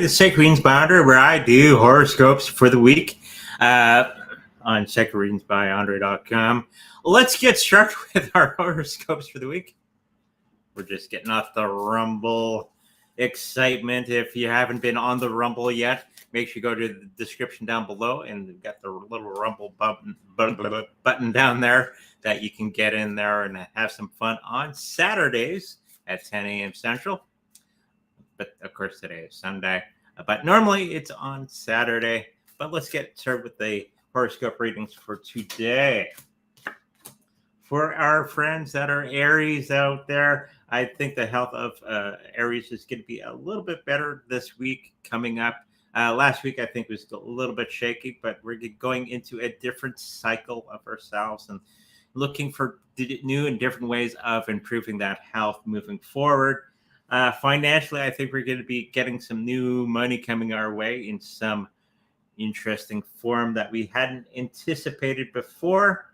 the Sacred Readings by Andre, where I do horoscopes for the week on sacredreadingsbyandre.com. Let's get started with our horoscopes for the week. We're just getting off the Rumble excitement. If you haven't been on the Rumble yet, make sure you go to the description down below, and we've got the little Rumble button down there that you can get in there and have some fun on Saturdays at 10 a.m. Central. But of course, today is Sunday. But normally it's on Saturday. But let's get started with the horoscope readings for today. For our friends that are Aries out there, I think the health of Aries is going to be a little bit better this week coming up. Last week, I think, was a little bit shaky, but we're going into a different cycle of ourselves and looking for new and different ways of improving that health moving forward. Financially, I think we're going to be getting some new money coming our way in some interesting form that we hadn't anticipated before.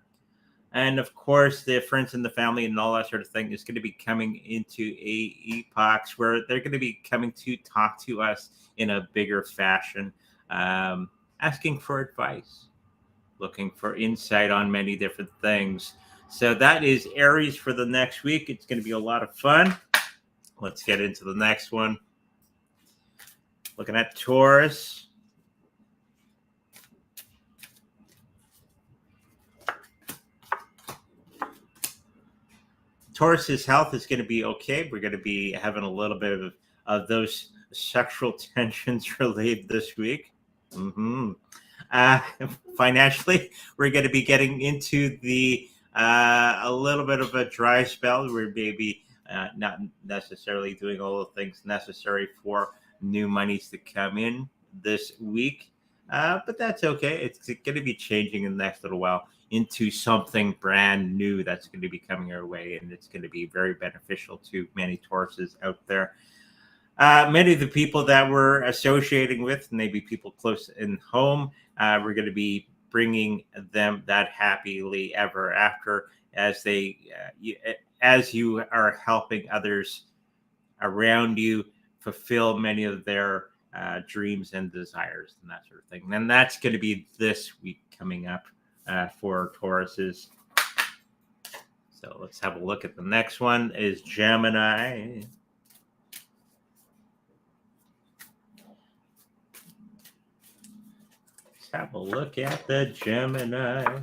And of course, the friends and the family and all that sort of thing is going to be coming into a epochs where they're going to be coming to talk to us in a bigger fashion, asking for advice, looking for insight on many different things. So that is Aries for the next week. It's going to be a lot of fun. Let's get into the next one. Looking at Taurus. Taurus's health is going to be okay. We're going to be having a little bit of those sexual tensions relieved this week. Financially, we're going to be getting into the a little bit of a dry spell. We're maybe not necessarily doing all the things necessary for new monies to come in this week. But that's okay. It's going to be changing in the next little while into something brand new that's going to be coming our way, and it's going to be very beneficial to many Tauruses out there. Many of the people that we're associating with, maybe people close in home, we're going to be bringing them that happily ever after as they, as you are helping others around you fulfill many of their dreams and desires and that sort of thing. And that's going to be this week coming up for Tauruses. So let's have a look at the next one is Gemini. Let's have a look at the Gemini.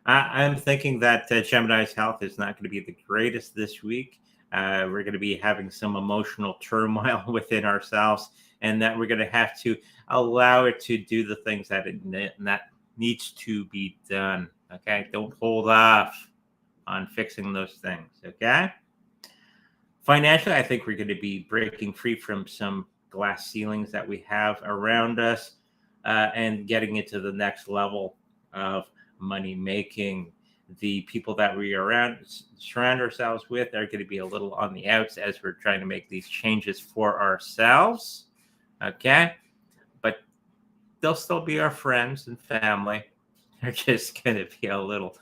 I'm thinking that Gemini's health is not going to be the greatest this week. We're going to be having some emotional turmoil within ourselves, and that we're going to have to allow it to do the things that needs to be done. Okay, don't hold off on fixing those things. Okay. Financially, I think we're going to be breaking free from some glass ceilings that we have around us, and getting into the next level of money making. The people that we surround ourselves with are going to be a little on the outs as we're trying to make these changes for ourselves. Okay. But they'll still be our friends and family. They're just going to be a little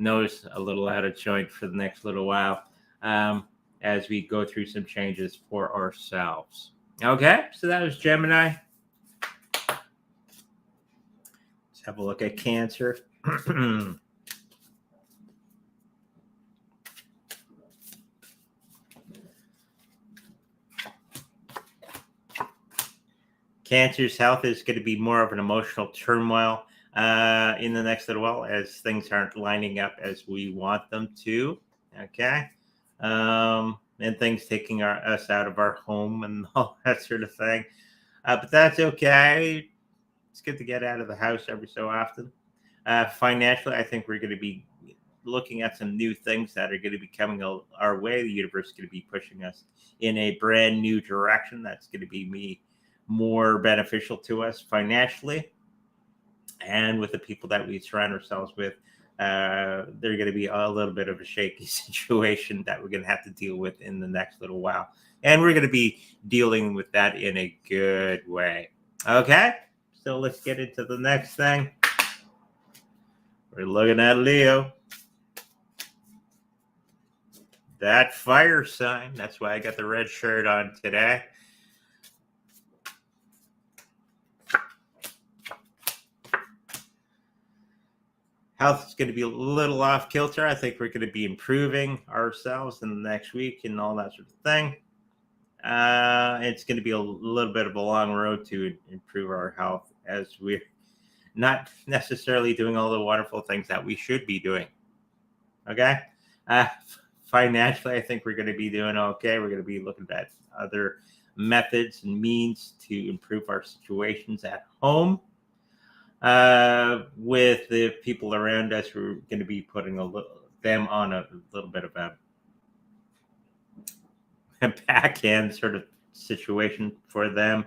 out of joint for the next little while, as we go through some changes for ourselves. Okay. So that was Gemini. Let's have a look at Cancer. Cancer's health is going to be more of an emotional turmoil in the next little while as things aren't lining up as we want them to. Okay. And things taking us out of our home and all that sort of thing. But that's okay. It's good to get out of the house every so often. Financially, I think we're going to be looking at some new things that are going to be coming our way. The universe is going to be pushing us in a brand new direction that's going to be more beneficial to us financially, and with the people that we surround ourselves with. They're going to be a little bit of a shaky situation that we're going to have to deal with in the next little while, and we're going to be dealing with that in a good way. Okay, so let's get into the next thing. We're looking at Leo. That fire sign. That's why I got the red shirt on today. Health is going to be a little off kilter. I think we're going to be improving ourselves in the next week and all that sort of thing. It's going to be a little bit of a long road to improve our health, as we're not necessarily doing all the wonderful things that we should be doing. Okay. Financially, I think we're going to be doing okay. We're going to be looking at other methods and means to improve our situations at home. With the people around us, we're going to be putting them on a little bit of a backhand sort of situation for them,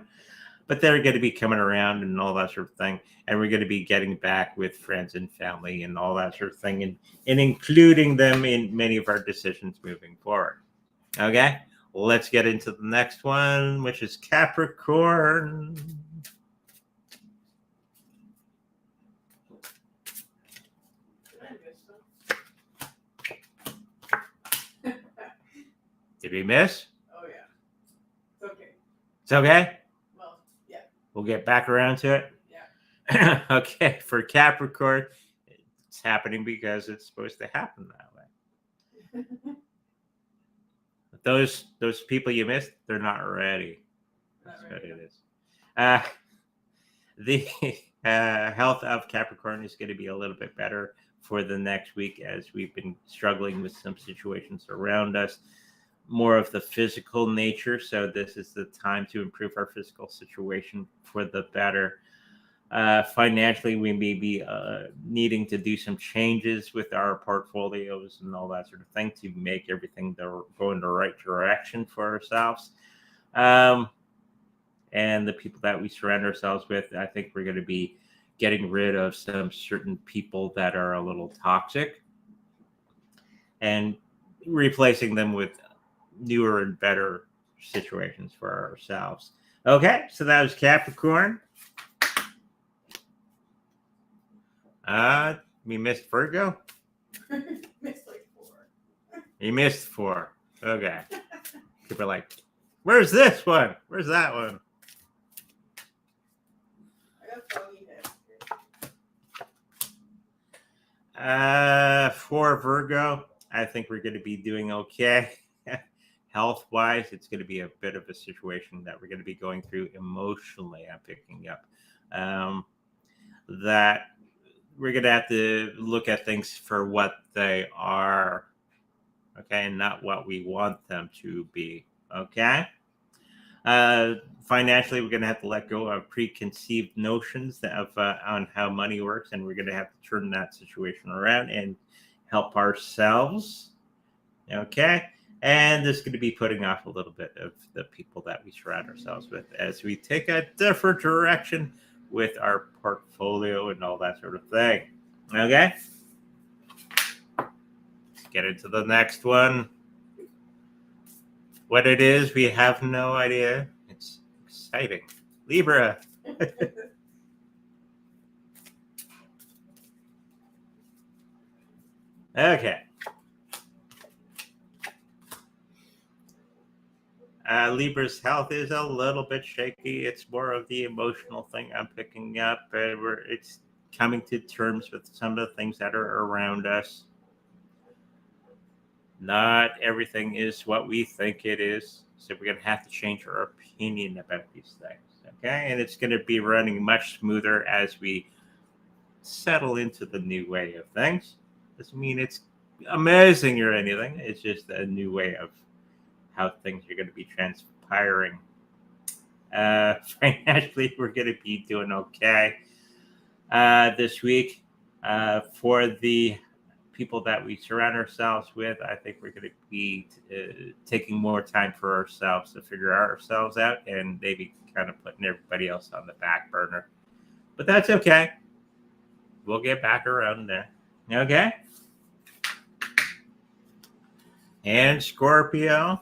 but they're going to be coming around and all that sort of thing, and we're going to be getting back with friends and family and all that sort of thing, and including them in many of our decisions moving forward. Okay, let's get into the next one, which is Capricorn. Did we miss? Oh, yeah. It's okay. It's okay? Well, yeah. We'll get back around to it? Yeah. Okay, for Capricorn, it's happening because it's supposed to happen that way. Those people you missed, they're not ready. That's what it is. The health of Capricorn is going to be a little bit better for the next week, as we've been struggling with some situations around us, more of the physical nature. So this is the time to improve our physical situation for the better. Financially, we may be needing to do some changes with our portfolios and all that sort of thing to make everything go in the right direction for ourselves. And the people that we surround ourselves with, I think we're going to be getting rid of some certain people that are a little toxic and replacing them with newer and better situations for ourselves. Okay, so that was Capricorn. We missed Virgo. Missed like 4. You missed 4. Okay. People are like, where's this one? Where's that one? I got foggy head. For Virgo, I think we're going to be doing okay. Health-wise, it's going to be a bit of a situation that we're going to be going through emotionally. I'm picking up that we're going to have to look at things for what they are, okay, and not what we want them to be, okay? Financially, we're going to have to let go of preconceived notions on how money works, and we're going to have to turn that situation around and help ourselves, okay? And this is going to be putting off a little bit of the people that we surround ourselves with as we take a different direction with our portfolio and all that sort of thing. Okay? Let's get into the next one. What it is, we have no idea. It's exciting. Libra. Okay. Libra's health is a little bit shaky. It's more of the emotional thing I'm picking up. It's coming to terms with some of the things that are around us. Not everything is what we think it is. So we're going to have to change our opinion about these things. Okay? And it's going to be running much smoother as we settle into the new way of things. Doesn't mean it's amazing or anything. It's just a new way of how things are going to be transpiring. Financially, we're going to be doing okay this week. For the people that we surround ourselves with, I think we're going to be taking more time for ourselves to figure ourselves out and maybe kind of putting everybody else on the back burner. But that's okay. We'll get back around there. Okay? And Scorpio.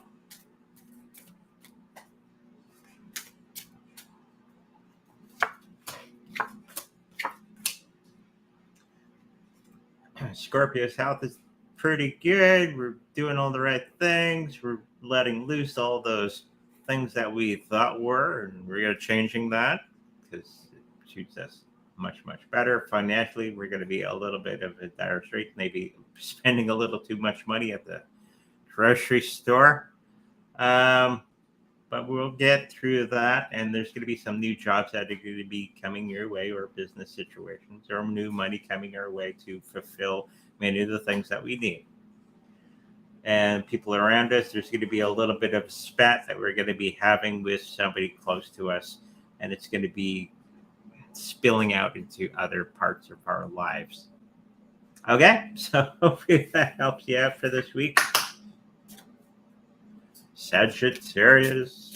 Scorpio's health is pretty good. We're doing all the right things. We're letting loose all those things that we thought were, and we're changing that because it suits us much, much better. Financially, we're going to be a little bit of a dire straits, maybe spending a little too much money at the grocery store. But we'll get through that, and there's going to be some new jobs that are going to be coming your way, or business situations, or new money coming our way to fulfill many of the things that we need. And people around us, there's going to be a little bit of spat that we're going to be having with somebody close to us, and it's going to be spilling out into other parts of our lives. Okay, so hopefully that helps you out for this week. Sagittarius.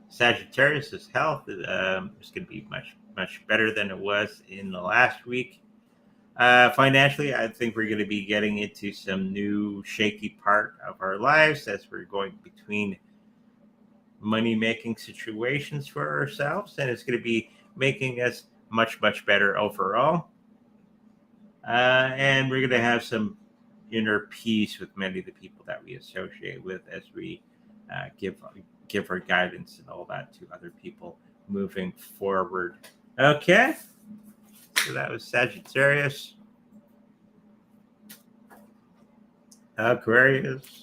Sagittarius' health is going to be much, much better than it was in the last week. Financially, I think we're going to be getting into some new shaky part of our lives as we're going between money-making situations for ourselves, and it's going to be making us much, much better overall. And we're going to have some inner peace with many of the people that we associate with as we give our guidance and all that to other people moving forward. Okay, so that was Sagittarius. Aquarius.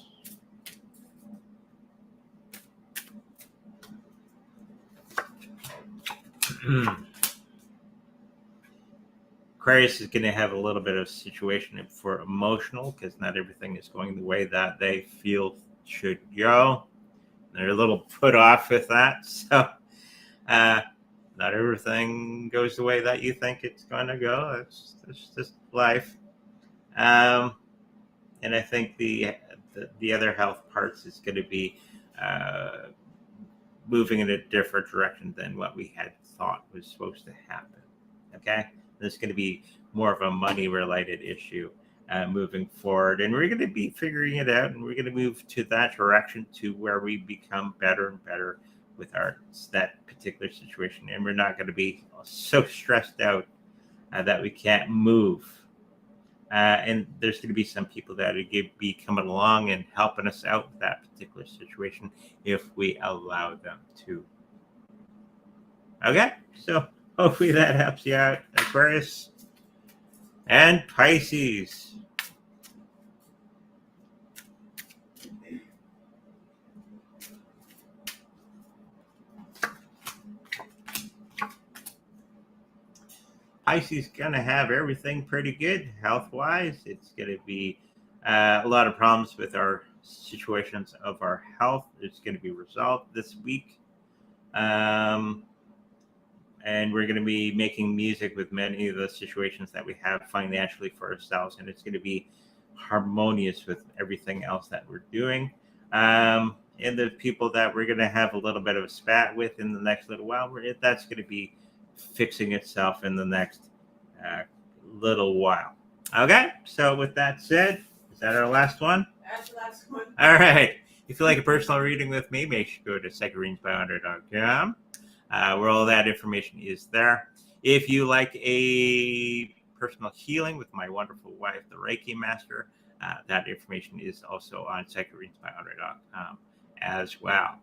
Aquarius is going to have a little bit of situation for emotional, because not everything is going the way that they feel should go. They're a little put off with that. So not everything goes the way that you think it's going to go. That's just life. And I think the other health parts is going to be moving in a different direction than what we had thought was supposed to happen. Okay? There's going to be more of a money-related issue moving forward. And we're going to be figuring it out, and we're going to move to that direction to where we become better and better with that particular situation. And we're not going to be so stressed out that we can't move. And there's going to be some people that are going to be coming along and helping us out with that particular situation if we allow them to. Okay, so hopefully that helps you out, Aquarius. And Pisces. Pisces going to have everything pretty good health-wise. It's going to be a lot of problems with our situations of our health. It's going to be resolved this week. And we're going to be making music with many of the situations that we have financially for ourselves. And it's going to be harmonious with everything else that we're doing. And the people that we're going to have a little bit of a spat with in the next little while, that's going to be fixing itself in the next little while. Okay, so with that said, is that our last one? That's the last one. All right. If you like a personal reading with me, make sure to go to secondreadsbyandre.com, where all that information is there. If you like a personal healing with my wonderful wife, the Reiki Master, that information is also on secondreadsbyandre.com as well.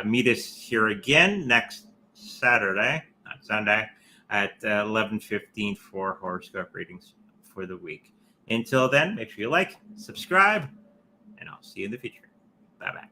Meet us here again next Saturday, not Sunday, at 11:15 for horoscope readings for the week. Until then, make sure you like, subscribe, and I'll see you in the future. Bye-bye.